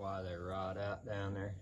why they rot out down there.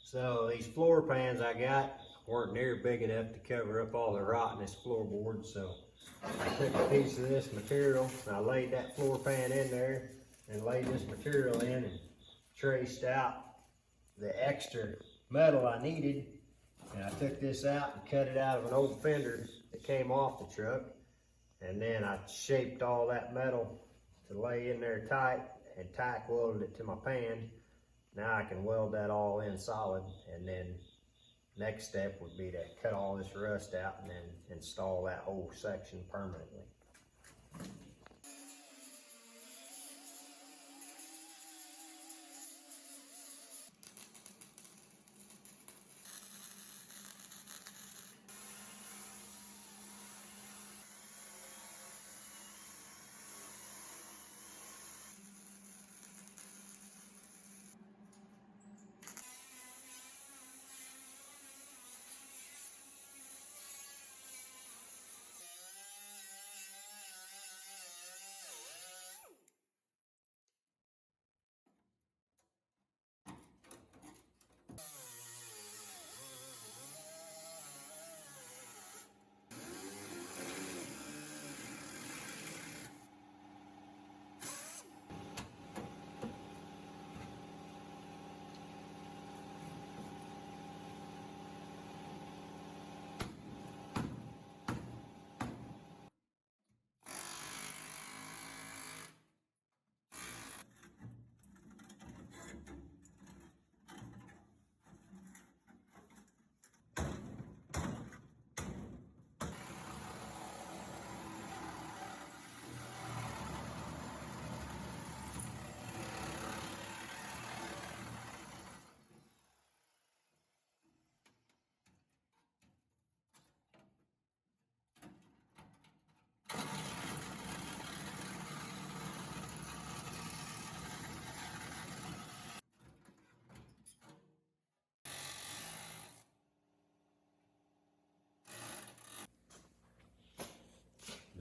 So these floor pans I got weren't near big enough to cover up all the rot in this floorboard, so I took a piece of this material and I laid that floor pan in there and laid this material in and traced out the extra metal I needed, and I took this out and cut it out of an old fender that came off the truck, and then I shaped all that metal to lay in there tight and tack welded it to my pan. Now I can weld that all in solid, and then next step would be to cut all this rust out and then install that whole section permanently.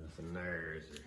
Nothing there, is there?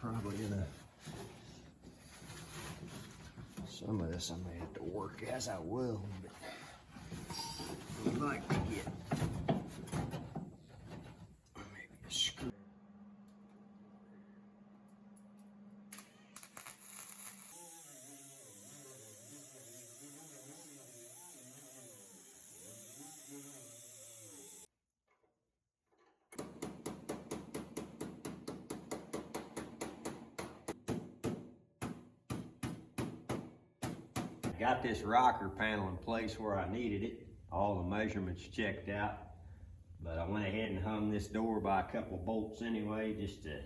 I'm probably gonna, some of this I may have to work as I will, but I'd like to get maybe a screw. Got this rocker panel in place where I needed it. all the measurements checked out. But I went ahead and hung this door by a couple bolts anyway, just to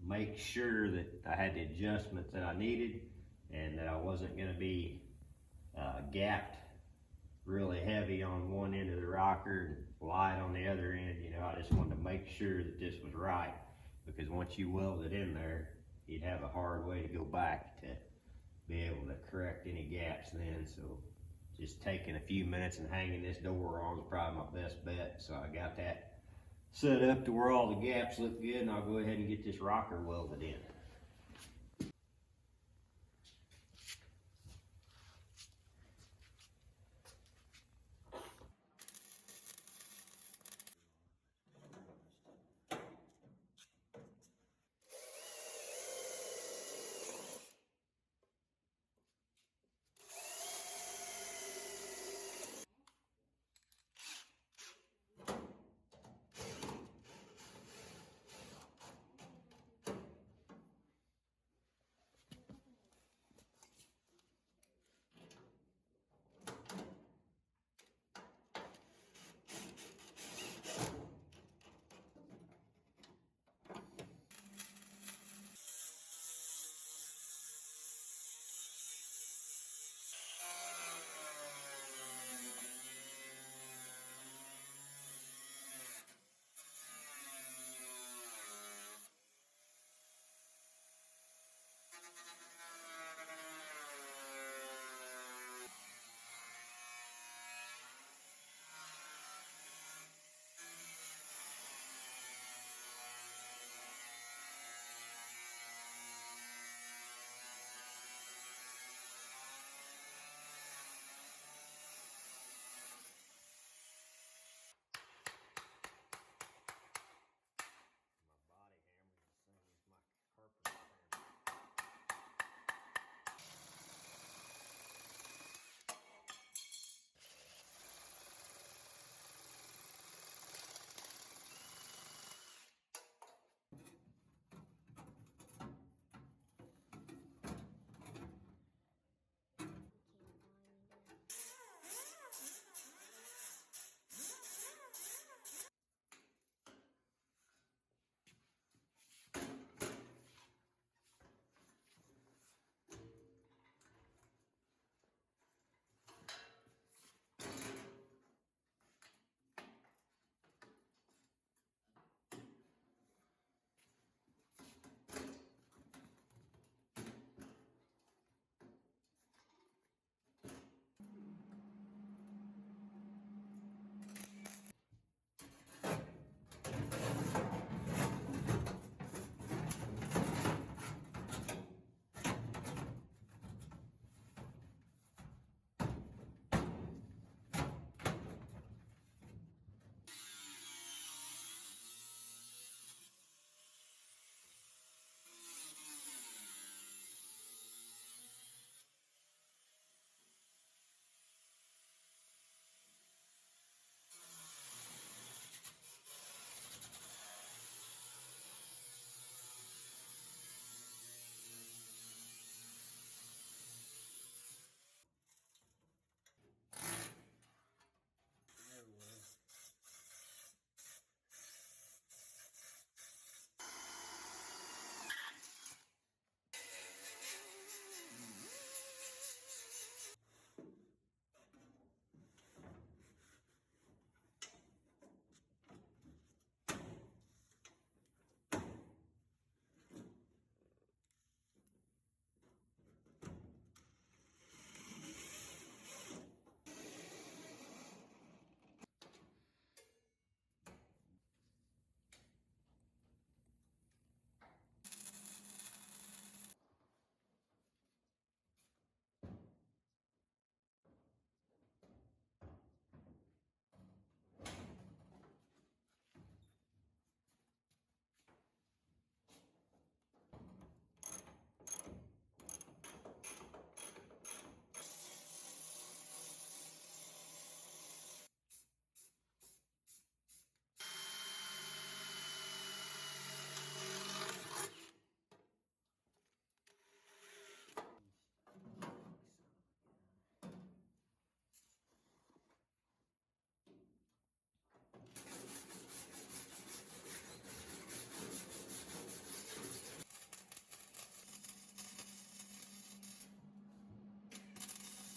make sure that I had the adjustments that I needed and that I wasn't gonna be gapped really heavy on one end of the rocker and light on the other end. You know, I just wanted to make sure that this was right, because once you weld it in there, you'd have a hard way to go back to be able to correct any gaps then. So just taking a few minutes and hanging this door on is probably my best bet. So I got that set up to where all the gaps look good, and I'll go ahead and get this rocker welded in.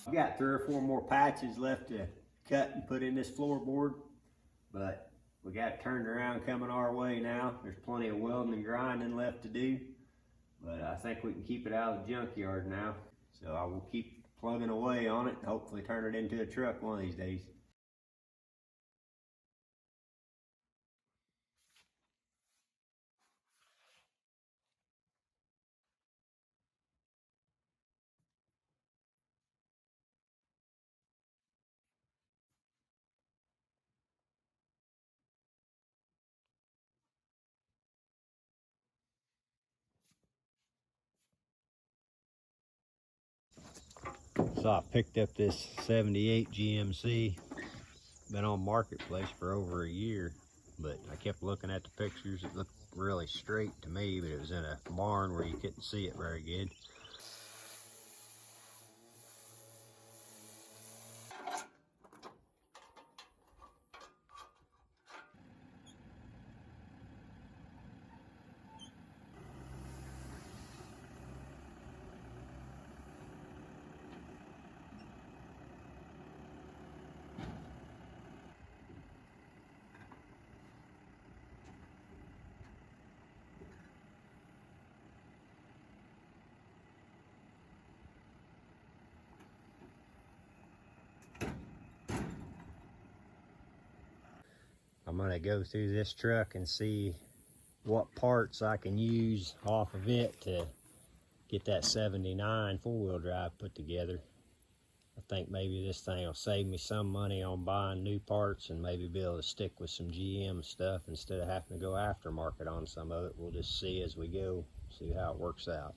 I've got 3 or 4 more patches left to cut and put in this floorboard, but we got it turned around coming our way now. There's plenty of welding and grinding left to do, but I think we can keep it out of the junkyard now. So I will keep plugging away on it and hopefully turn it into a truck one of these days. So I picked up this 78 GMC. Been on Marketplace for over a year, but I kept looking at the pictures. It looked really straight to me, but it was in a barn where you couldn't see it very good. I'm gonna go through this truck and see what parts I can use off of it to get that 79 four-wheel drive put together. I think maybe this thing will save me some money on buying new parts and maybe be able to stick with some GM stuff instead of having to go aftermarket on some of it. We'll just see as we go, see how it works out.